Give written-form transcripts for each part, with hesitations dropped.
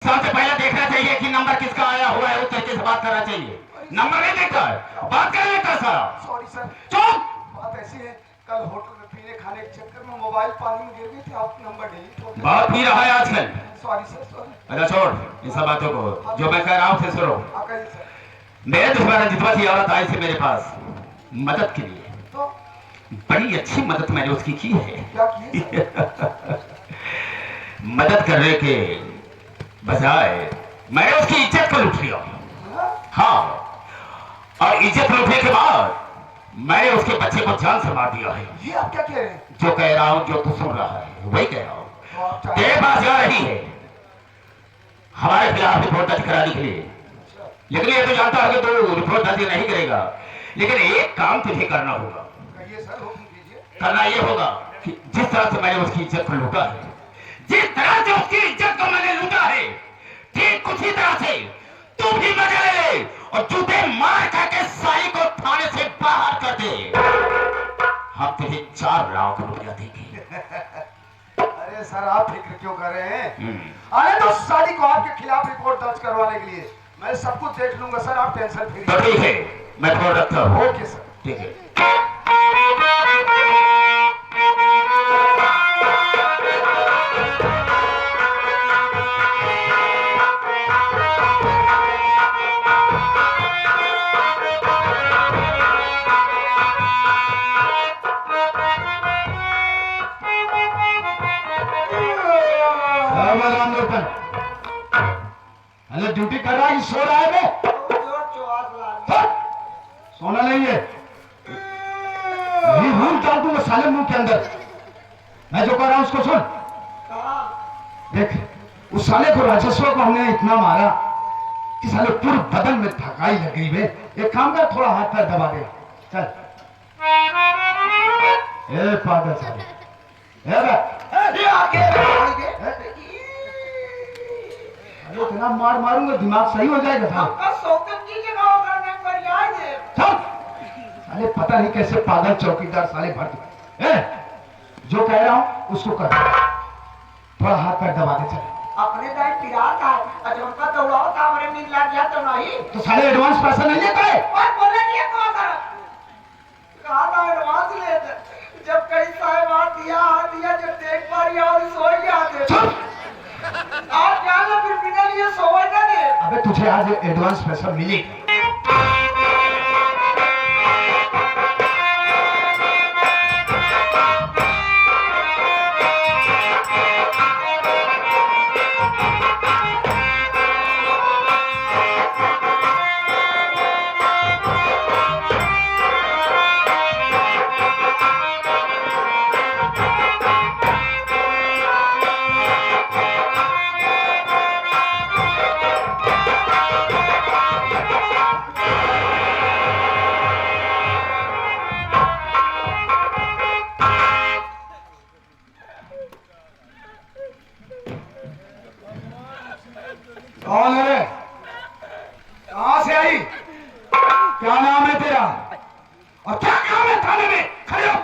सबसे पहले देखना चाहिए कि नंबर किसका आया हुआ है, उस तरीके से बात करना चाहिए। नंबर नहीं देखा है, बात कर लेता सारा। Sorry sir. चुप। बात ऐसी है, कल होटल में पीने खाने के चक्कर में मोबाइल पानी में गिर गई थी, आप नंबर डिलीट हो गया। बहुत पी रहा है आजकल। Sorry sir, sorry. अच्छा छोड़ इन सब बातों को, जो मैं कह रहा हूँ फिर सुनो। हाँ कहिए सर। मेरे दुश्मन रंजितवा की औरत आई थी मेरे पास मदद के लिए। तो बड़ी अच्छी मदद मैंने उसकी की है। क्या किए? मदद करने के बजाय मैंने उसकी इज्जत को लूट लिया। हाँ, और इज्जत लूटने के बाद मैंने उसके बच्चे को जान से मार दिया है। ये आप क्या कह रहे हैं? जो कह रहा हूँ, जो तू सुन रहा है वही कह रहा हूँ। तेरे पास जा रही है हमारे खिलाफ रिपोर्ट दर्ज कराने के लिए, लेकिन ये तो जानता है कि तू रिपोर्ट दर्ज नहीं करेगा। लेकिन एक काम तुझे करना होगा। कहिए सर, हुक्म कीजिए। करना ये होगा कि जिस तरह से मैंने उसकी इज्जत को लूटा है, जिस तरह से उसकी इज्जत को मैंने लूटा है, ठीक उसी तरह से तू भी मजा ले ले और जूते मार करके साई को थाने से बाहर कर दे। हम तुझे 4 लाख रुपया देंगे। अरे सर, आप फिक्र क्यों कर रहे हैं? अरे तो साली को आपके खिलाफ रिपोर्ट दर्ज करवाने के लिए मैं सब कुछ देख लूंगा सर, आप टेंशन फ्री। तो ठीक है, मैं फोन रखता हूँ। Okay sir. ठीक है। अरे ड्यूटी कर रहा है, सो रहा है बे? सोना नहीं है, ये रूम डाल दूंगा साले मुंह के अंदर। मैं जो कर रहा हूं उसको सुन। देख, उस साले को राजस्व को हमने इतना मारा कि साले पूरे बदन में थकाई लग गई बे। एक काम कर, थोड़ा हाथ पैर दबा दे। चल ए पागल साले, ए बे, अरे इतना मार मारूंगा दिमाग सही हो जाएगा साहब। साले पता नहीं कैसे पागल चौकीदार साले भर दे। जो कह रहा हूं उसको कर, थोड़ा हाथ पैर दबा दे। चल अपने दाई पिरा था, अजब उनका दौड़ाओ था, हमारे नींद लग गया तो नहीं। तो साले एडवांस पैसा नहीं लेता है? और बोले नहीं कौन था? कहा था एडवांस लेते, जब कहीं साहब दिया जब देख पा रही और सो गया थे। आप क्या ना फिर बिना लिए सोए ना दे। अबे तुझे आज एडवांस पैसा मिलेगा। कौन है रे? कहां से आई? क्या नाम है तेरा और क्या काम है थाने में? खड़े हो।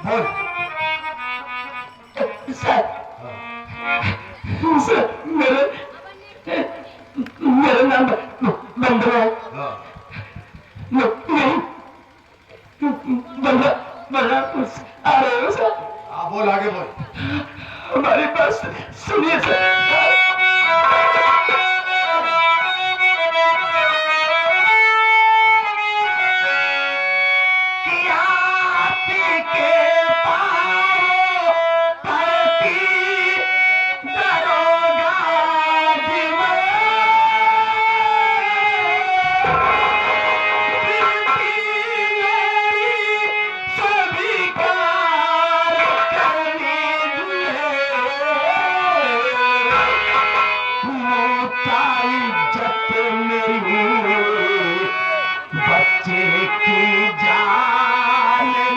बोल। सर, मेरा नाम बंदर है। नहीं, बंदर आ रहे हो सर? हाँ बोल, आगे बोल। हमारी बात सुनिए सर। बच्चे की जान ली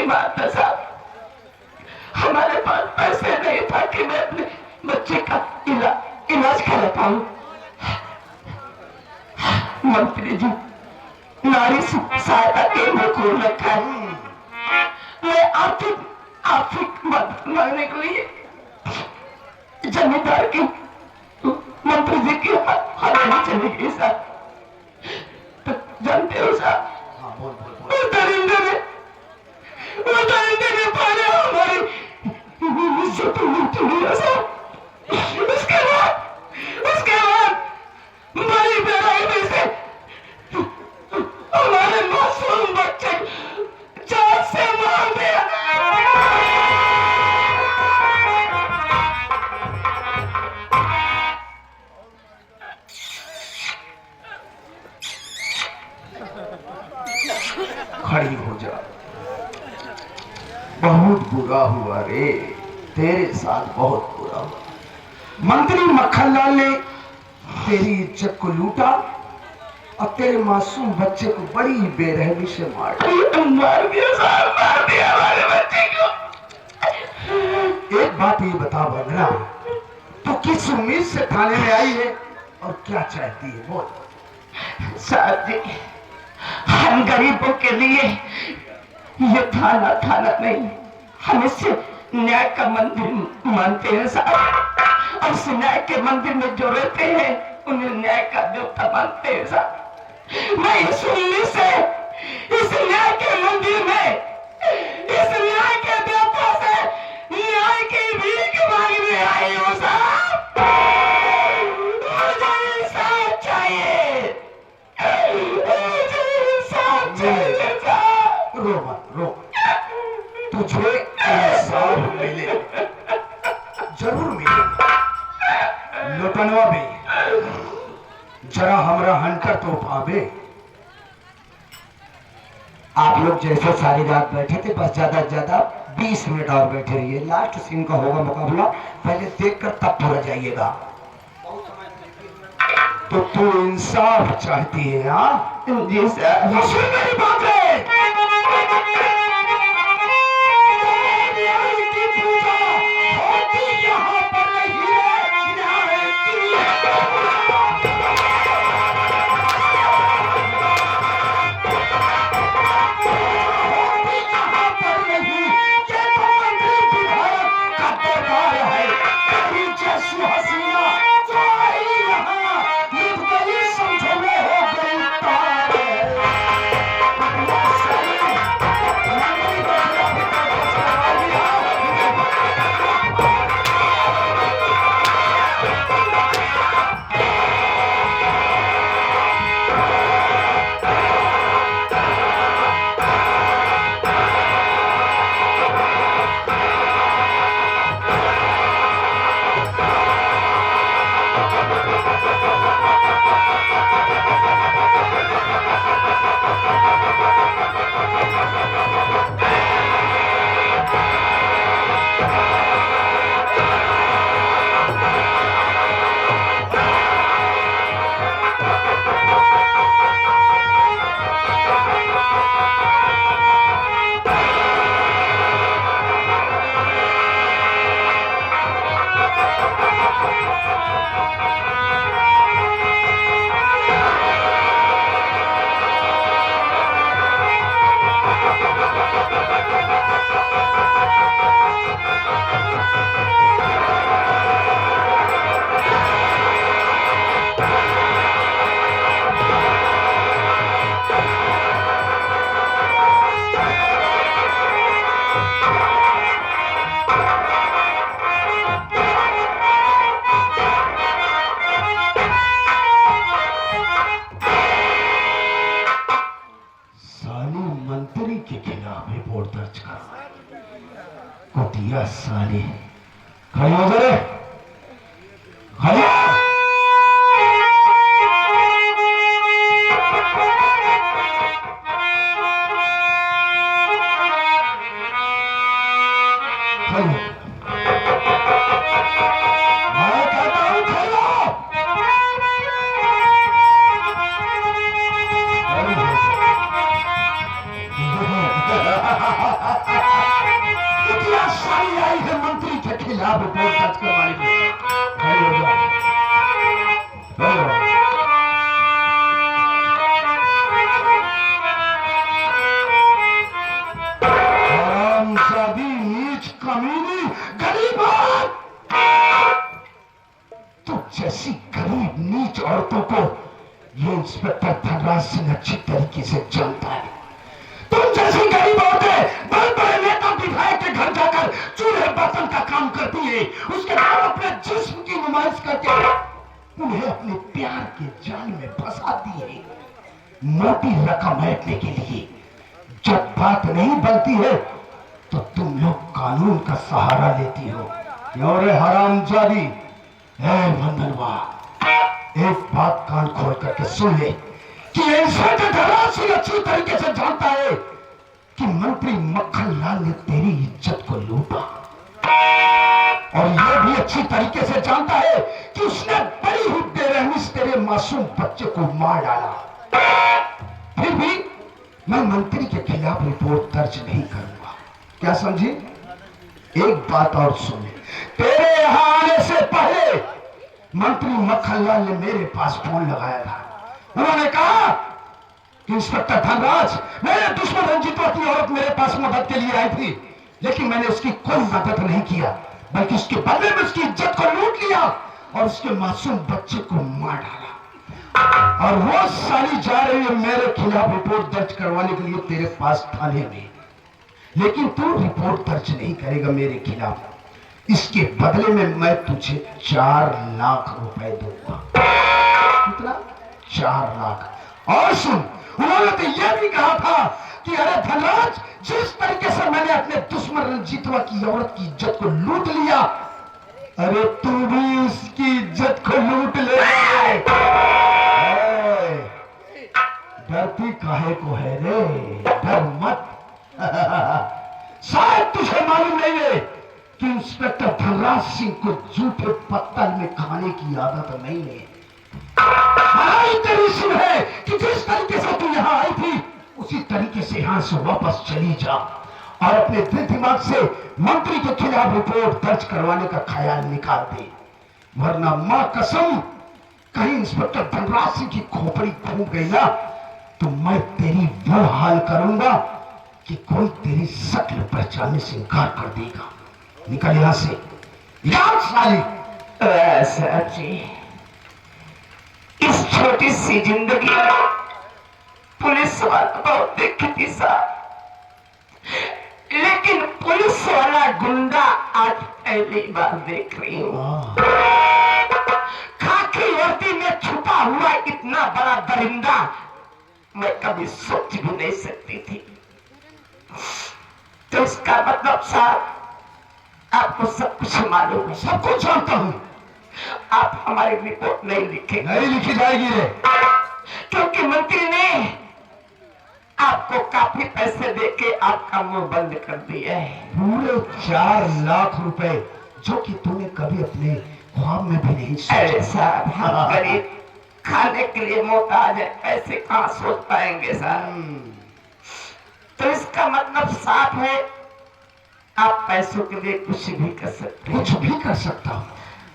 बीमार था साहब, हमारे पास पैसे नहीं था कि मैं अपने बच्चे का इलाज करा पाऊं। मंत्री जी, नारी सहायता केंद्र खोल रखा है, मैं आर्थिक मदद मांगने के लिए जमींदार की मंत्री जी की हवेली चली गई साहब। तो जानते हो साहब, हाँ बोल बोल बोल। वो दरिंदे ने पहले हमारी इज्जत लूट लिया साहब। उसके बाद बड़ी बेरहमी से हमारे मासूम बच्चे जान से मार दिया। खड़ी हो जा। बहुत बुरा हुआ रे, तेरे साथ बहुत बुरा हुआ। मंत्री मक्खनलाल ने तेरी इज्जत को लूटा और तेरे मासूम बच्चे को बड़ी बेरहमी से मार दिया साहब, मार दिया हमारे बच्चे को। एक बात ये बता वंदना, तो किस उम्मीद से थाने में आई है और क्या चाहती है बोल। साहब जी, हम गरीबों के लिए ये थाना नहीं, हम इससे न्याय का मंदिर मानते हैं साहब। और उस न्याय के मंदिर में जो रहते हैं उन्हें न्याय का देवता मानते हैं साहब। मैं इस उम्मीद से इस न्याय के मंदिर में, इस न्याय के देवता से न्याय की भीख मांगने आई हूँ साहब। मुझे इंसाफ चाहिए, मुझे इंसाफ चाहिए साहब। रो मत रो, तुझे इंसाफ मिले, जरूर मिले। लुटनवा भी जरा हमरा हनकर तो पावे। आप लोग जैसे सारी रात बैठे थे, बस ज्यादा से ज्यादा 20 मिनट और बैठे रहिए। लास्ट सीन का होगा मुकाबला, पहले देखकर तब पूरा जाइएगा। तो तू इंसाफ चाहती है? हाँ जी सर। सुन मेरी बात है। कुटिया साले खड़ी हो जा रे, खड़ी हो। खड़ी हो। मैं कहता हूँ खड़ी हो। खड़ी हो। खिलाफ रिपोर्ट दर्ज करवाने के लिए। खड़े हो जाओ, खड़े हो। हरामजादी, नीच, कमीनी, गरीब, तो जैसी गरीब नीच औरतों को ये इंस्पेक्टर धनराज सिंह अच्छी तरीके से जानता है। तुम जैसी गरीब औरतें बड़े बड़े नेता विधायक के घर जाकर चूल्हे बर्तन का काम करती है, उसके बाद अपने जिस्म की नुमाइश करके उन्हें अपने प्यार के जाल में फंसाती है, मोटी रकम ऐंठने के लिए। जब बात नहीं बनती है तो तुम लोग कानून का सहारा लेती हो। क्यों रे हरामजादी? मंदलवा, एक बात कान खोल करके सुन ले कि इंस्पेक्टर धनराज सिंह अच्छी तरीके से जानता है कि मंत्री मक्खन लाल ने तेरी इज्जत को लूटा, और यह भी अच्छी तरीके से जानता है कि उसने बड़ी ही बेरहमी से तेरे मासूम बच्चे को मार डाला। फिर भी मैं मंत्री के खिलाफ रिपोर्ट दर्ज नहीं करूंगा। क्या समझी? एक बात और सुन ले, तेरे यहां आने से पहले मंत्री मक्खनलाल ने मेरे पास फोन लगाया था। उन्होंने कहा कि इंस्पेक्टर धनराज, मेरे दुश्मन रंजीतवा की औरत मेरे पास मदद के लिए आई थी, लेकिन मैंने उसकी कोई मदद नहीं किया, बल्कि उसके बदले में उसकी इज्जत को लूट लिया और उसके मासूम बच्चे को मार डाला। और वो साली जा रही है मेरे खिलाफ रिपोर्ट दर्ज करवाने के लिए तेरे पास थाने में, लेकिन तू रिपोर्ट दर्ज नहीं करेगा मेरे खिलाफ। इसके बदले में मैं तुझे 4 लाख रुपए दूंगा। कितना? 4 लाख। और सुन, उन्होंने तो यह भी कहा था कि अरे धनराज, जिस तरीके से मैंने अपने दुश्मन रंजीतवा की औरत की इज्जत को लूट लिया, अरे तू भी उसकी इज्जत को लूट ले। डरती काहे को है रे? डर मत। शायद तुझे मालूम नहीं है कि इंस्पेक्टर धनराज सिंह को झूठे पत्तल में खाने की आदत नहीं है। हमारी तेरी सुन है कि जिस तरीके से तू यहाँ आई थी, उसी तरीके से यहाँ से वापस चली जा और अपने दिल दिमाग से मंत्री के खिलाफ रिपोर्ट दर्ज करवाने का ख्याल निकाल दे, वरना मां कसम कहीं इंस्पेक्टर धनराज सिंह की खोपड़ी घूम गई ना, तो मैं तेरी वो हाल करूंगा कि कोई तेरी शक्ल पहचानने से इनकार कर देगा। निकल यहां से, निकाल साली। सर जी, इस छोटी सी जिंदगी में पुलिस वाला बहुत देखी थी साहब, लेकिन पुलिस वाला गुंडा आज पहली बार देख रही हूँ। खाकी वर्दी में छुपा हुआ इतना बड़ा दरिंदा मैं कभी सोच भी नहीं सकती थी। तो इसका मतलब साहब, आपको सब कुछ मालूम है? सब कुछ जानता हूं। आप हमारी रिपोर्ट नहीं लिखेंगे? नहीं लिखी जाएगी रे, क्योंकि मंत्री ने आपको काफी पैसे देके आपका मुंह बंद कर दिया है। पूरे 4 लाख रुपए, जो कि तूने कभी अपने ख्वाब में भी नहीं सोचा। अरे साहब, हम गरीब खाने के लिए मोहताज है, पैसे कहाँ सोच पाएंगे साहब? तो इसका मतलब साफ है, आप पैसों के लिए कुछ भी कर सकते हैं। कुछ भी कर सकता हूँ?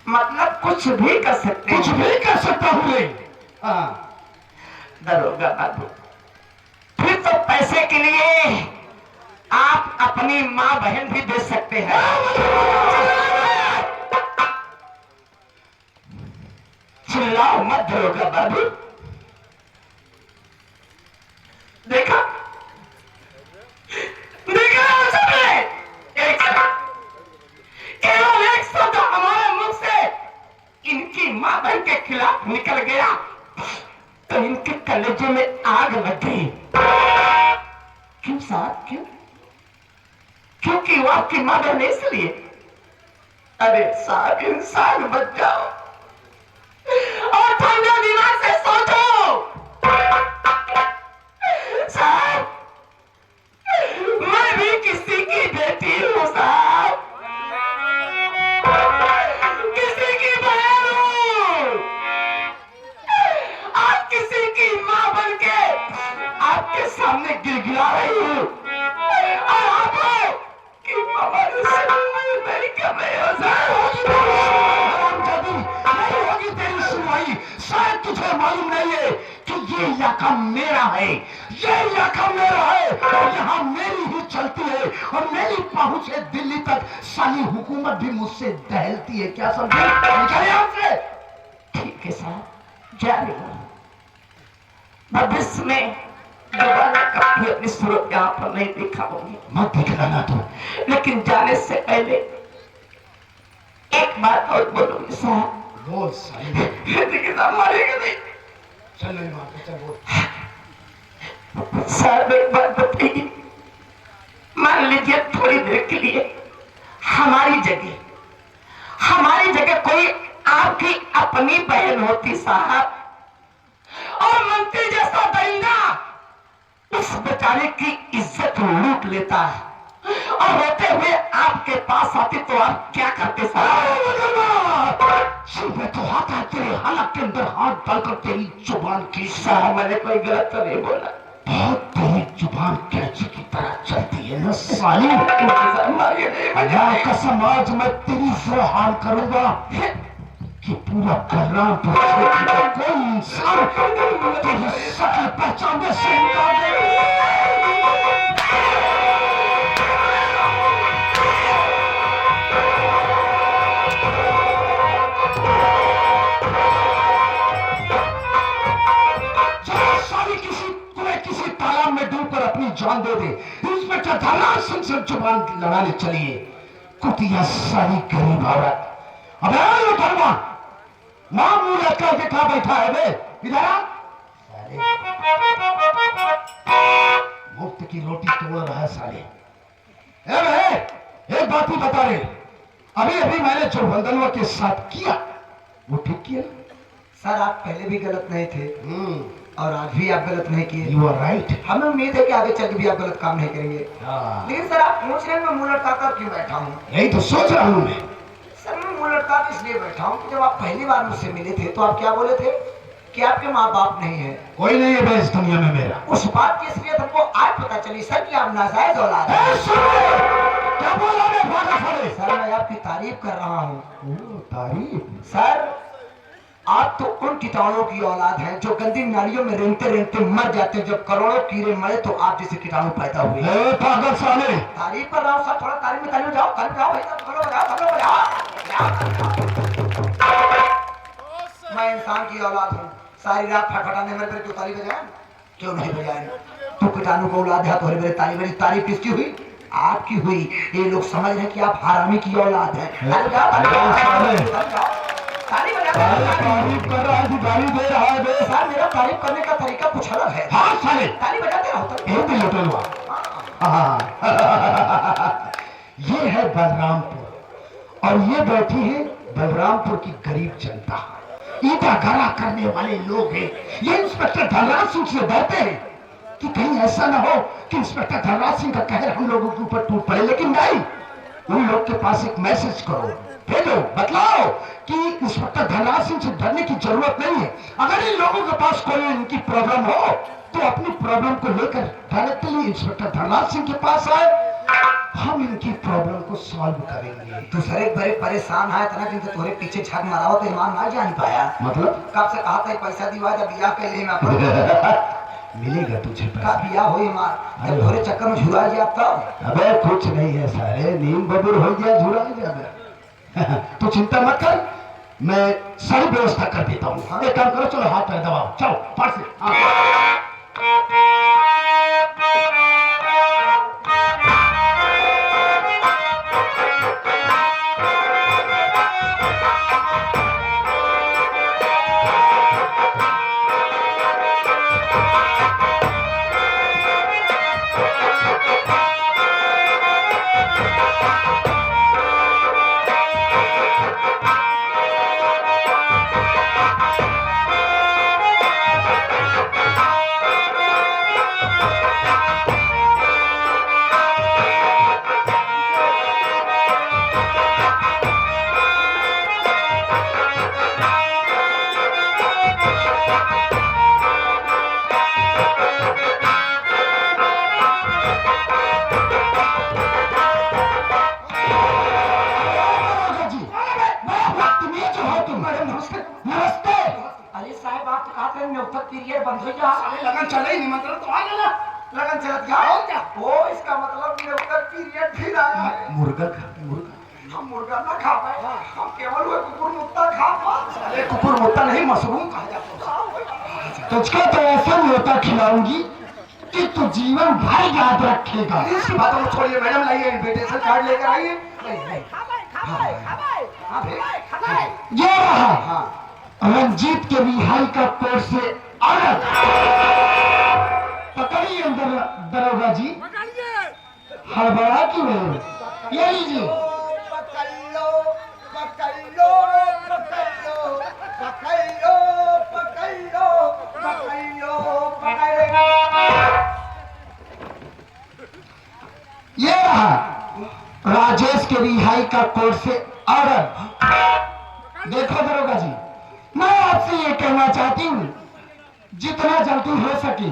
मतलब कुछ भी कर सकते हैं? कुछ भी कर सकता हूँ रे। दरोगा बाबू, फिर तो पैसे के लिए आप अपनी माँ बहन भी दे सकते हैं। चिल्लाओ मत दरोगा बाबू। देखा केवल एक शब्द हमारे मुंह से इनकी मां बहन के खिलाफ निकल गया तो इनके कलेजे में आग लग गई। क्यों साहब, क्यों? क्योंकि वो आपकी मां बहन है इसलिए। अरे साहब, इंसान बच जाओ और ठंडे दिमाग से सोचो। साहब, मैं भी किसी की बेटी हूँ साहब, किसी की बहन हूँ। आज किसी की माँ बन के आपके सामने गिड़गिड़ा रही हूँ और आप हो कि हमारे नहीं कर रहे हो मालूम नहीं है कि ये इलाका मेरा है, ये इलाका मेरा है और यहाँ मेरी ही चलती है और मेरी पहुंच है दिल्ली तक। साली हुकूमत भी मुझसे दहलती है, क्या समझे? निकल यहाँ से। ठीक है साहब, जा रही हूँ। भविष्य में दोबारा कभी अपनी सूरत यहाँ पर नहीं दिखाऊंगी। मत दिखलाना तू। लेकिन जाने से पहले एक बात और बोलूंगी साहब। बोल साली। लेकिन साहब मारेगा नहीं। चल नहीं मार, चल बोल। साहब एक बात बताइए, मान लीजिए थोड़ी देर के लिए हमारी जगह कोई आपकी अपनी बहन होती साहब, और मंत्री जैसा दरिंदा उस बेचारे की इज्जत लूट लेता है और होते हुए आपके पास आती तो आप क्या करते साहब? मैं तो आता है तेरे हलक के अंदर हाथ डालकर तेरी जुबान की। साहब मैंने कोई गलत तो नहीं बोला। बहुत तेरी जुबान कैंची की तरह चलती है ना साली। अल्लाह कसम आज मैं तेरी वो हाल करूंगा कि पूरा बलरामपुर क्षेत्र का कोई इंसान तेरी शक्ल पहचानने से इनकार नहीं। किसी तालाब में डूबकर अपनी जान दे दे। इंस्पेक्टर धर्मराज सिंह से जुबान लड़ाने चलिए, कुतिया सारी गरीब औरत। अबे ये धर्मा मां मुंह लटका के कहां बैठा है बे? इधर आ। मुफ्त की रोटी तोड़ रहा है साले। ए बे, एक बात ही बता रहे, अभी अभी मैंने जो वंदनवा के साथ किया वो ठीक किया? सर आप पहले भी गलत नहीं थे और आज भी आप गलत नहीं किए। You are right. हमें उम्मीद है कि आगे चल के भी आप गलत काम नहीं करेंगे। लेकिन सर आप पूछ रहे हैं मैं मुंह लटका कर क्यों बैठा हूँ? यही तो सोच रहा हूँ मैं। सर मैं मुंह लटका के इसलिए बैठा हूँ कि जब आप पहली बार मुझसे मिले थे तो आप क्या बोले थे कि आपके माँ बाप नहीं है। कोई नहीं है बे इस दुनिया में मेरा। उस बात की असलियत हमको आज पता चली सर कि आप नाजायज औलाद हैं। क्या बोला रे फाड़ा फाड़े? सर मैं आपकी तारीफ कर रहा हूँ। तारीफ? सर आप तो उन कीटाणुओं की औलाद हैं जो गंदी नालियों में रेंगते रेंगते मर जाते हैं। जब करोड़ों कीड़े मरे तो आप जैसे कीटाणु पैदा हुए। पागल साले। तारीफ कर रहा हूँ सर, थोड़ा तारीफ में जाओ, तारीफ जाओ भाई, सब लोग बजाओ। मैं इंसान की औलाद हूँ, सारी रात फटफटाने मेरे क्यों ताली बजाए? क्यों नहीं बजाए? तू कीटाणु को औलाद है तो मेरी ताली, मेरी तारीफ किसकी हुई? आपकी हुई। ये लोग समझ रहे हैं कि आप हरामी की औलाद हैं। तारीफ कर रहा है, गाली दे रहा है बे। सर मेरा तारीफ करने का तरीका कुछ अलग है। हाँ साले, ताली बजाते रहो। ये है बलरामपुर और ये बैठी है बलरामपुर की गरीब जनता। ईटा गड़ा करने वाले लोग हैं। ये इंस्पेक्टर धर्मराज सिंह से डरते हैं कि कहीं ऐसा ना हो कि इंस्पेक्टर धर्मराज सिंह का कहर हम लोगों के ऊपर टूट पड़े। लेकिन नहीं, उन लोग के पास एक मैसेज करो, भेजो, बतलाओ कि इंस्पेक्टर धर्मराज सिंह से डरने की जरूरत नहीं है। अगर इन लोगों के पास कोई इनकी प्रॉब्लम हो तो अपनी प्रॉब्लम को लेकर डायरेक्टली इंस्पेक्टर धर्मराज सिंह के पास आए, हम इनकी प्रॉब्लम को सॉल्व करेंगे। तू सर एक बड़े परेशान है इतना दिन से तुम्हारे पीछे छक मारा हो तो ईमान ना जान पाया। मतलब कब से कहा था पैसा दिवा जब बियाह के लिए मैं मिलेगा तुझे का पैसा। बियाह हो ईमान जब थोड़े चक्कर में झुरा गया तब। अबे कुछ नहीं है सारे, नीम बबूर हो गया, झुरा जाएगा। तो चिंता मत कर, मैं सारी व्यवस्था कर देता हूँ। एक काम करो, चलो हाथ पैर दबाओ, चलो पास से। जी जब तक पीरियड बंद हो जा अरे लगन चले ही निमंत्रण तो आ गया। लगन चलत गया और क्या? ओ इसका मतलब जब तक पीरियड फिर आया है मुर्गा मुर्गा हम मुर्गा ना खा पाए हम केवल वो कुकुर मुत्ता खा पाए अरे कुकुर मुत्ता नहीं, मशरूम कहा जाता है। तुझको तो ऐसा मुर्गा खिलाऊंगी कि तू जीवन भर याद रखेगा। इस बातों को छोड़िए मैडम, लाइए इनविटेशन कार्ड लेकर आइए। ये रहा रंजीत के रिहाई का कोर्ट से ऑर्डर। पकड़िए अंदर दरोगा जी, हड़बड़ा क्यों है? ये लीजिए। ये रहा राजेश के रिहाई का कोर्ट से ऑर्डर। देखो दरोगा जी, मैं आपसे ये कहना चाहती हूँ, जितना जल्दी हो सके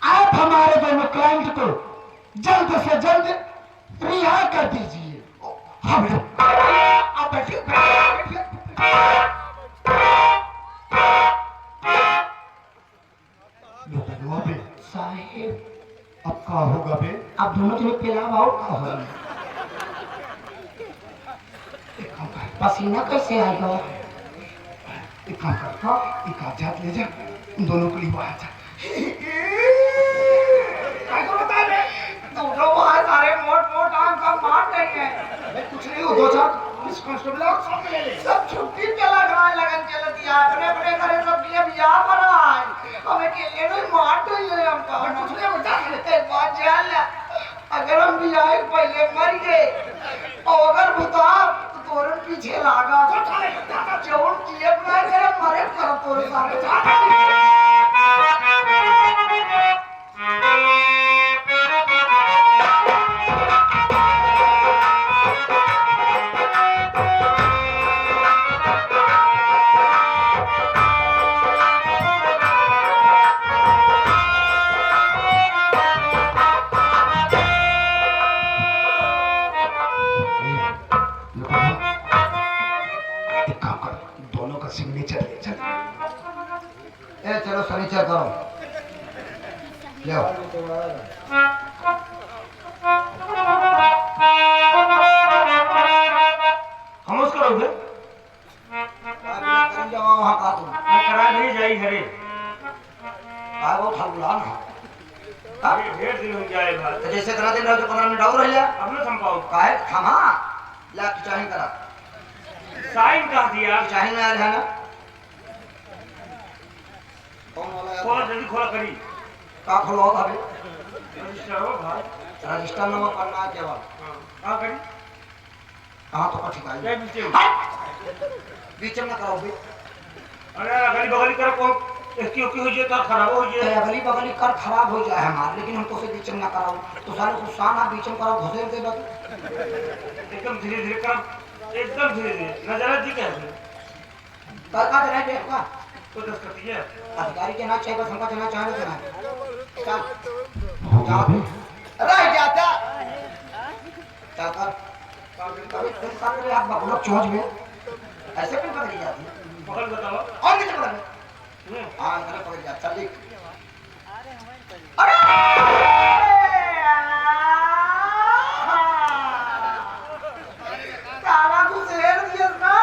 आप हमारे दोनों क्लाइंट को जल्द से जल्द रिहा कर दीजिए। हम आप बैठिए, बैठिए। साहेब अब का होगा बे? आप दोनों जने पिलाव आओ पसीना कैसे आएगा? एक काम कर, एक कागजात ले जा, उन दोनों को लिखवा जा। सारे मोट मोट आम का मार नहीं है। कुछ नहीं हो, दो चार पुलिस कांस्टेबल और सब ले ले। सब छुट्टी चला गया, लगन चल दिया अपने अपने घरे सब लिए बियाह बना है। हमें के लिए नहीं मार तो ये हमका कुछ नहीं बता सकते। बात जान ले, अगर हम बियाह के पहले मर गए और अगर भूता तो तोरन पीछे लागा जौन किए मैं करे मरे कर तोरे सामने सिग्नेचर ले चल। ए चलो सिग्नेचर करो, ले आओ। हम उसको रोक दे कर जाओ वहां का तुम करा नहीं जाई घरे। काय वो था बुला ना ढेर दिन हो जाए भाई। तो जैसे करा दिन रहो तो 15 मिनट और रह जा। अब ना संभाओ काय थमा ला की चाहे करा साइन कह दिया। चाहे ना यार है ना कौन वाला यार? खोला जल्दी खोला करी। का खोलो था बे? रजिस्टर हो भाई। रजिस्टर नंबर करना है केवल। हां करी। कहां तो कठी क्या का बीचे बीच में कराओ बे। अरे अगली बगली कर को इसकी ओकी हो जाए तो खराब हो तो जाए। अगली बगली कर खराब हो जाए हमारे, लेकिन हमको से बीच में ना कराओ तो सारे को साना बीच में कराओ घुसेर दे बात। एकदम धीरे धीरे कर, एकदम धीरे धीरे नजर दी क्या है का देना है का तो दस करती है। अधिकारी के ना चाहिए, बस हमका देना चाहिए ना चल हो गया बे? रह जाता क्या कर कभी तुम कर रहे आप बाबू लोग चोंच में ऐसे क्यों पकड़ी जाती है? पकड़ बताओ। और नीचे पकड़ हां इधर पकड़ जा चल लिख। अरे साला तू शेर दिया ना,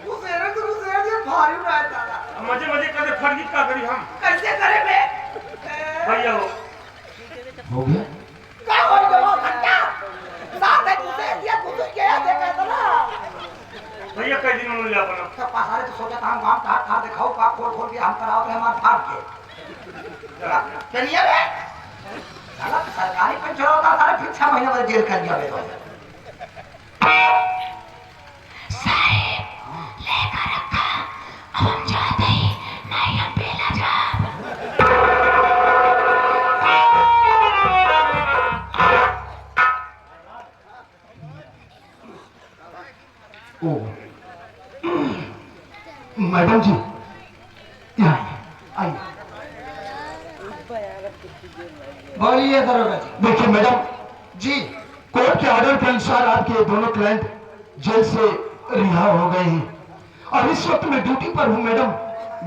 तू शेर दिया भारी उड़ा साला। मजे मजे करे फर्जी का करी हम कैसे करे बे? भैया हो गया? क्या हो गया घंटा? साथ है तू शेर दिया, तू तो क्या देखा था ना? भैया कई दिन में ले अपना सब पासारे तो सोचा था हम काम काट दिखाओ का खोल के हम कराओ हमारे फाड़ के चलिए बे साला सरकारी पेंशन होता सारे फिर 6 महीने बाद जेल कर दिया बे। साहेब लेकर रखा, हम जाते ही नहीं हम बेला जा। ओ मैडम जी यहाँ आइए। बोलिए दरोगा जी। देखिए मैडम जी, कोर्ट के ऑर्डर के अनुसार आपके दोनों क्लाइंट जेल से रिहा हो गए हैं और इस वक्त मैं ड्यूटी पर हूँ मैडम।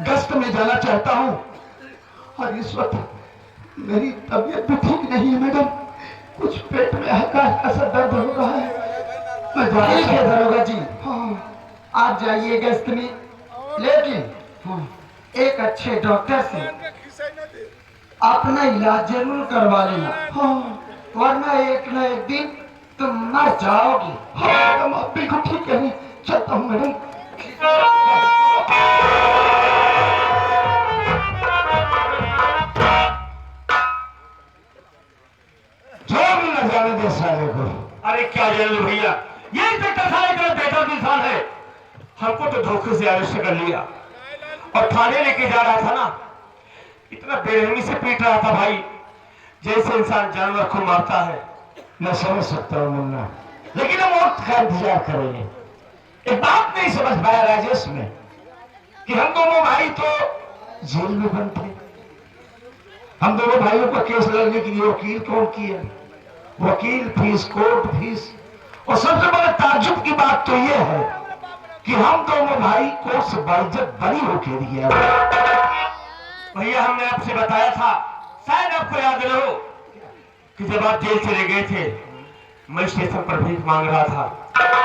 गश्त में जाना चाहता हूँ और इस वक्त मेरी तबीयत भी ठीक नहीं है मैडम। कुछ पेट में हल्का हल्का सा दर्द हो रहा है। मैं जाना ठीक है चाहता हूँ। दरोगा जी, हाँ आप जाइए गश्त में, लेकिन एक अच्छे डॉक्टर से अपना इलाज जरूर करवा लेना, हाँ वरना एक न एक दिन तुम मर जाओगी। हाँ मैडम, आप बिल्कुल ठीक कह रही। चलता हूँ मैडम। जो भी न जाने दे साले को। अरे क्या जाने भैया, ये इंस्पेक्टर साहब इतना बेहतर इंसान है। हमको तो धोखे से अरेस्ट कर लिया और थाने लेके जा रहा था ना, इतना बेरहमी से पीट रहा था भाई, जैसे इंसान जानवर को मारता है। मैं समझ सकता हूँ मुन्ना, लेकिन हम वक्त का इंतजार करेंगे। एक बात नहीं समझ पाया राजेश में कि हम दोनों भाई तो जेल में बंद थे। हम दोनों भाइयों का केस लड़ने के लिए वकील कौन किया? वकील फीस, कोर्ट फीस, और सबसे बड़ा ताज्जुब की बात तो यह है कि हम दोनों भाई कोर्ट से बाइज्जत बरी होके दिया। भैया हमने आपसे बताया था, शायद आपको याद न हो, कि जब आप जेल चले गए थे मैं स्टेशन पर भीख मांग रहा था।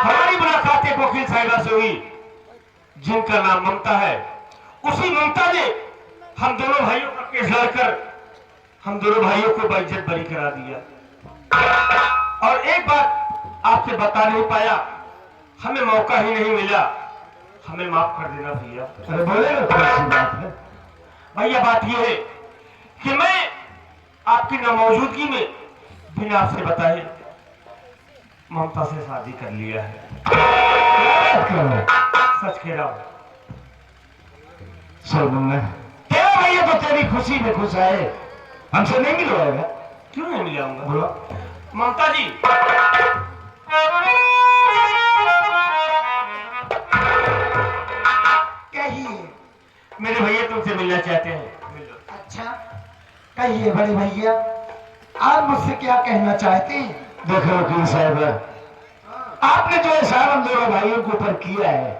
हमारी मुलाकात एक वकील साहिबा से हुई जिनका नाम ममता है। उसी ममता ने हम दोनों भाइयों का केस लड़कर हम दोनों भाइयों को बाइज्जत बरी करा दिया। और एक बात आपसे बता नहीं पाया, हमें मौका ही नहीं मिला, हमें माफ कर देना भैया। अरे बोले ना, कौन सी बात है? भैया बात यह है कि मैं आपकी नामौजूदगी में बिना आपसे बताए ममता से शादी कर लिया है। सच कह रहा हूं। सर मुन्ना, तेरा भैया तो तेरी खुशी में खुश है, हमसे नहीं मिलवाएगा? क्यों नहीं मिलाऊंगा? बोलो। ममता जी, कहिए। मेरे भैया तुमसे मिलना चाहते हैं। मिल लो। अच्छा कहिए बड़े भैया, आप मुझसे क्या कहना चाहते हैं? देखो वकील साहब, आपने जो एहसान हम दोनों भाइयों के ऊपर किया है,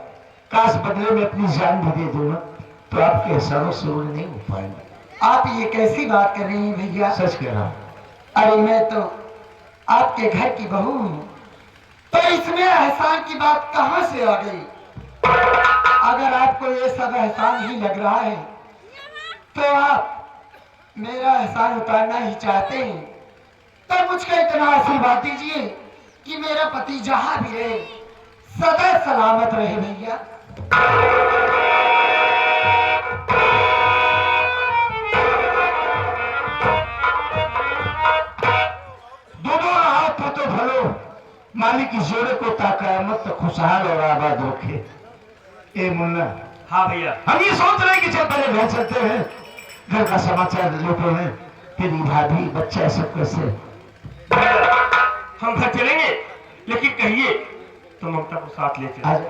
काश बदले में अपनी जान भी दे दो ना, तो आपके एहसानों से पूरे नहीं हो पाएंगे। आप ये कैसी बात कर रही हैं भैया? सच कह रहा हूं। अरे मैं तो आपके घर की बहू हूँ, तो इसमें एहसान की बात कहाँ से आ गई? अगर आपको ये सब एहसान ही लग रहा है तो आप मेरा एहसान उतारना ही चाहते हैं, तो मुझको इतना आशीर्वाद दीजिए कि मेरा पति जहां भी रहे सदा सलामत रहे भैया। दोनों हाथ तो भलो, मालिक की जोड़े को ताकयामत तो खुशहाल और आबाद रखे। ए मुन्ना, हाँ भैया, हम ये सोच रहे हैं कि चल पहले घर चलते हैं, घर का समाचार लेते हैं, तेरी भाभी बच्चा सब कैसे? हम घर चलेंगे, लेकिन कहिए तो ममता को साथ ले चलें। आज